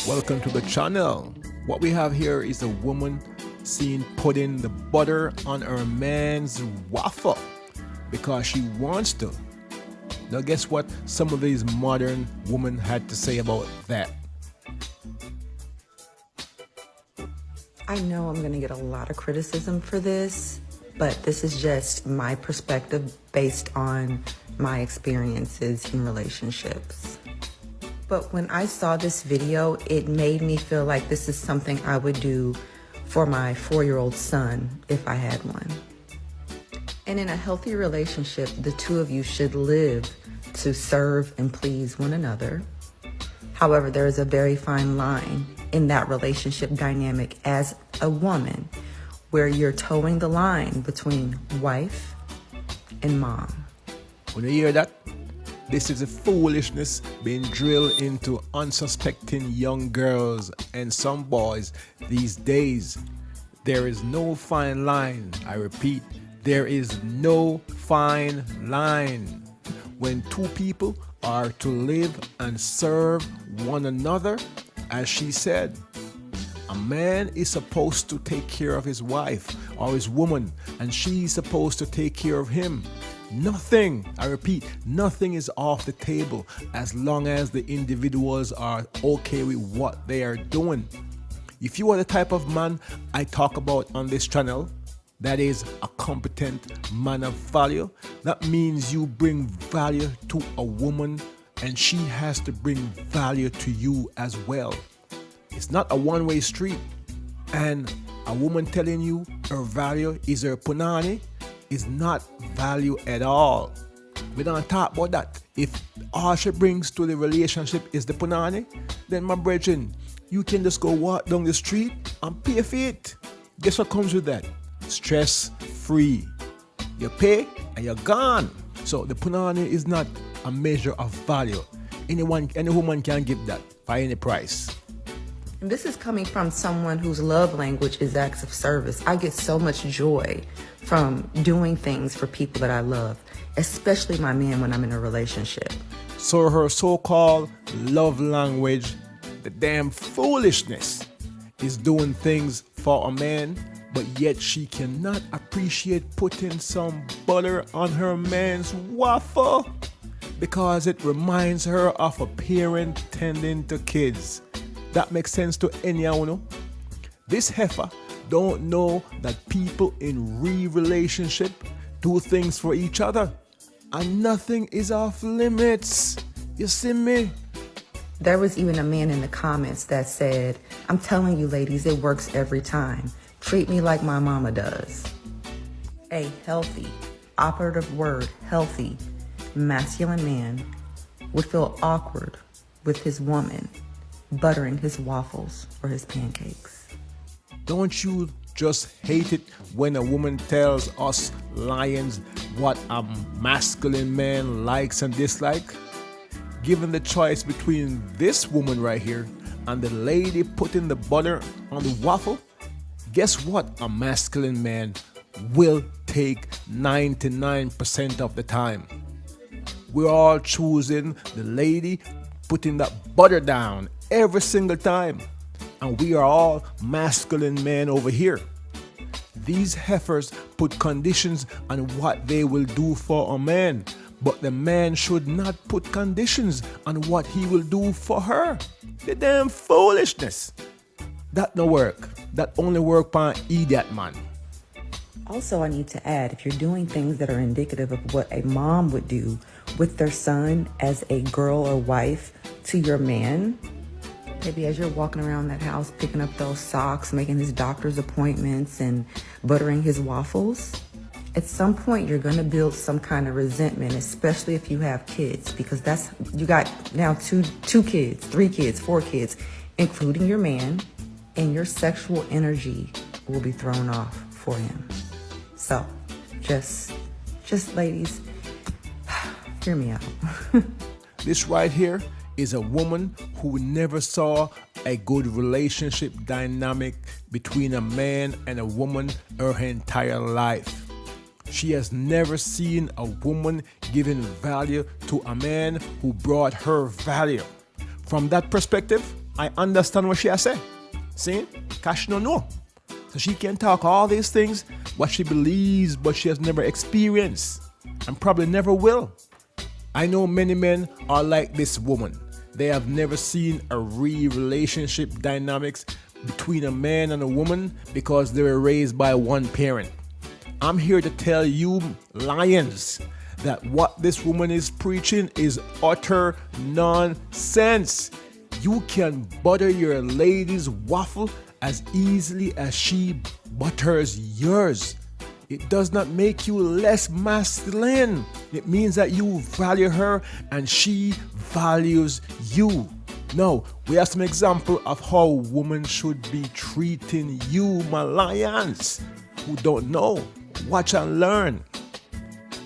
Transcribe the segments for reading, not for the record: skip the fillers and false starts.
Welcome to the channel. What we have here is a woman seen putting the butter on her man's waffle because she wants to. Now guess what some of these modern women had to say about that? I know I'm gonna get a lot of criticism for this, but this is just my perspective based on my experiences in relationships. But when I saw this video, it made me feel like this is something I would do for my 4-year-old son if I had one. And in a healthy relationship, the two of you should live to serve and please one another. However, there is a very fine line in that relationship dynamic as a woman where you're towing the line between wife and mom. When you hear that, this is a foolishness being drilled into unsuspecting young girls and some boys these days. There is no fine line. I repeat, there is no fine line. When two people are to live and serve one another, as she said, a man is supposed to take care of his wife or his woman, and she's supposed to take care of him. Nothing, I repeat, nothing is off the table as long as the individuals are okay with what they are doing. If you are the type of man I talk about on this channel, that is a competent man of value, that means you bring value to a woman and she has to bring value to you as well. It's not a one-way street, and a woman telling you her value is her punani is not value at all. We don't talk about that. If all she brings to the relationship is the punani, then my brethren, you can just go walk down the street and pay for it. Guess what comes with that? Stress free. You pay and you're gone. So the punani is not a measure of value. Any woman can give that by any price. And this is coming from someone whose love language is acts of service. I get so much joy from doing things for people that I love, especially my man when I'm in a relationship. So her so-called love language, the damn foolishness, is doing things for a man, but yet she cannot appreciate putting some butter on her man's waffle because it reminds her of a parent tending to kids. That makes sense to anyone. This heifer don't know that people in real relationship do things for each other and nothing is off limits. You see me? There was even a man in the comments that said, "I'm telling you ladies, it works every time. Treat me like my mama does." A healthy, operative word, healthy, masculine man would feel awkward with his woman buttering his waffles or his pancakes. Don't you just hate it when a woman tells us lions what a masculine man likes and dislikes? Given the choice between this woman right here and the lady putting the butter on the waffle, guess what a masculine man will take 99% of the time? We're all choosing the lady putting that butter down every single time. And we are all masculine men over here. These heifers put conditions on what they will do for a man, but the man should not put conditions on what he will do for her. The damn foolishness. That no work. That only work for an idiot man. Also, I need to add, if you're doing things that are indicative of what a mom would do with their son as a girl or wife to your man, maybe as you're walking around that house, picking up those socks, making his doctor's appointments and buttering his waffles, at some point you're going to build some kind of resentment, especially if you have kids, because you got now two kids, 3 kids, 4 kids, including your man, and your sexual energy will be thrown off for him. So just ladies, hear me out. This right here is a woman who never saw a good relationship dynamic between a man and a woman her entire life. She has never seen a woman giving value to a man who brought her value. From that perspective, I understand what she has said. See? Cause she don't know. So she can talk all these things, what she believes, but she has never experienced. And probably never will. I know many men are like this woman. They have never seen a real relationship dynamics between a man and a woman because they were raised by one parent. I'm here to tell you, lions, that what this woman is preaching is utter nonsense. You can butter your lady's waffle as easily as she butters yours. It does not make you less masculine. It means that you value her and she values you. Now, we have some example of how women should be treating you, my lions. Who don't know, watch and learn.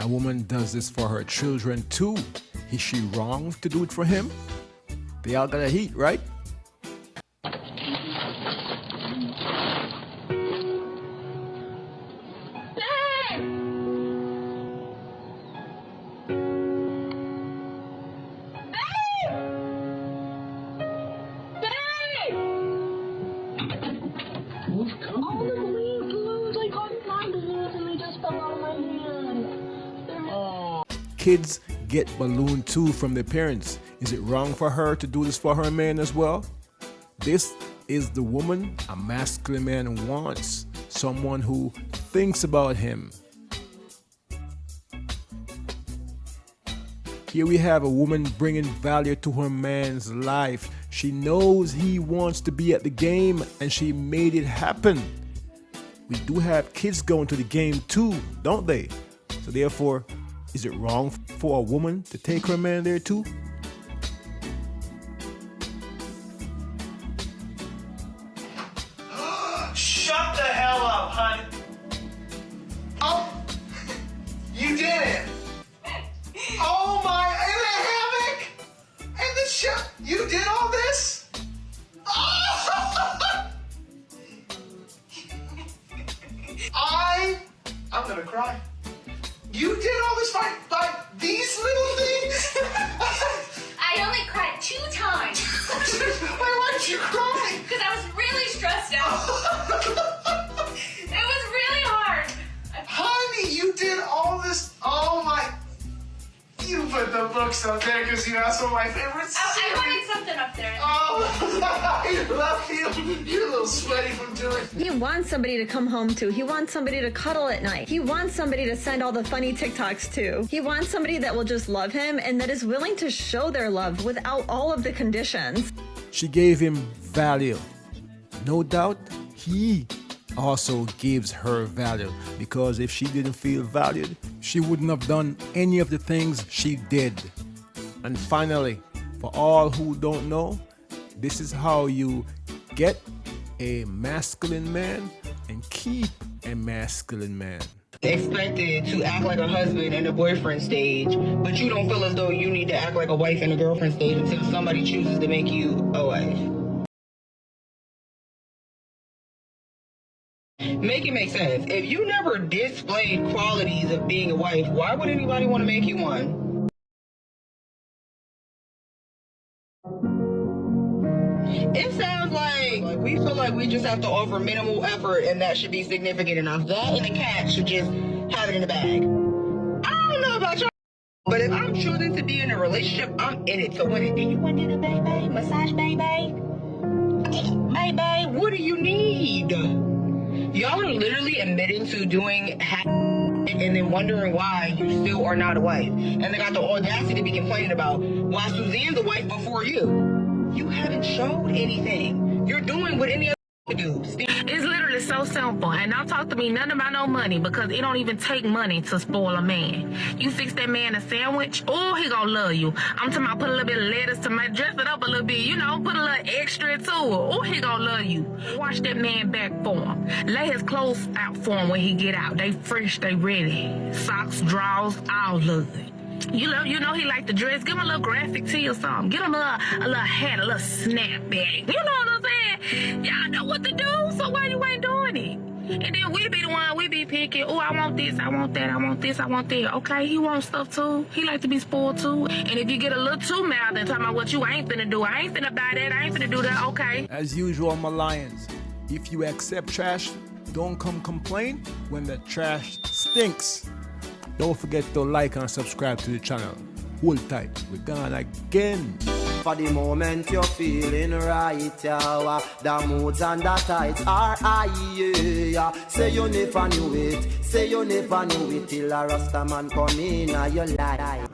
A woman does this for her children too. Is she wrong to do it for him? They all gotta eat, right? Kids get ballooned too from their parents. Is it wrong for her to do this for her man as well? This is the woman a masculine man wants. Someone who thinks about him. Here we have a woman bringing value to her man's life. She knows he wants to be at the game and she made it happen. We do have kids going to the game too, don't they? So therefore, is it wrong for a woman to take her man there too? Shut the hell up, honey. Oh, you did it. Oh my, in the hammock, and the show. You did all this? Oh! I'm gonna cry. You did all this by these little things? I only cried 2 times. Why did you cry? Because I was really stressed out. It was really hard. Honey, you did all this. Oh my. You put the books up there because you asked for my favorites. Oh, I wanted something up there. Oh, I love you. You're a little sweaty from doing it. He wants somebody to come home to. He wants somebody to cuddle at night. He wants somebody to send all the funny TikToks to. He wants somebody that will just love him and that is willing to show their love without all of the conditions. She gave him value. No doubt, he also gives her value, because if she didn't feel valued, she wouldn't have done any of the things she did. And finally, for all who don't know, this is how you get a masculine man and keep a masculine man. Expected to act like a husband in the boyfriend stage, but you don't feel as though you need to act like a wife in the girlfriend stage until somebody chooses to make you a wife. Make it make sense. If you never displayed qualities of being a wife, why would anybody want to make you one? It sounds like we feel like we just have to offer minimal effort and that should be significant enough. That and the cat should just have it in the bag. I don't know about y'all, but if I'm choosing to be in a relationship, I'm in it. So what do you want to do, baby? Massage, baby? Baby, what do you need? Y'all are literally admitting to doing and then wondering why you still are not a wife. And they got the audacity to be complaining about why Suzanne's a wife before you. You haven't showed anything. You're doing what any other do. It's literally so simple. And don't talk to me nothing about no money, because it don't even take money to spoil a man. You fix that man a sandwich, oh, he gonna love you. I'm talking about put a little bit of lettuce to my, dress it up a little bit, you know, put a little extra to it. Oh, he gonna love you. Wash that man back for him. Lay his clothes out for him when he get out. They fresh, they ready. Socks, drawers, all of it. You know he like to dress. Give him a little graphic tee or something. Get him a little hat, a little snapback. You know what I'm saying? Y'all know what to do, so why you ain't doing it? And then we be the one, we be picking, oh, I want this, I want that, I want this, I want that. Okay, he wants stuff too. He like to be spoiled too. And if you get a little too mad and talking about what you ain't finna do, I ain't finna buy that, I ain't finna do that, okay. As usual, my lions, if you accept trash, don't come complain when the trash stinks. Don't forget to like and subscribe to the channel. Hold tight, we're gone again. For the moment you're feeling right, yeah, the moods and the tides are high, yeah. Say you never knew it, say you never knew it till a Rasta man come in your life.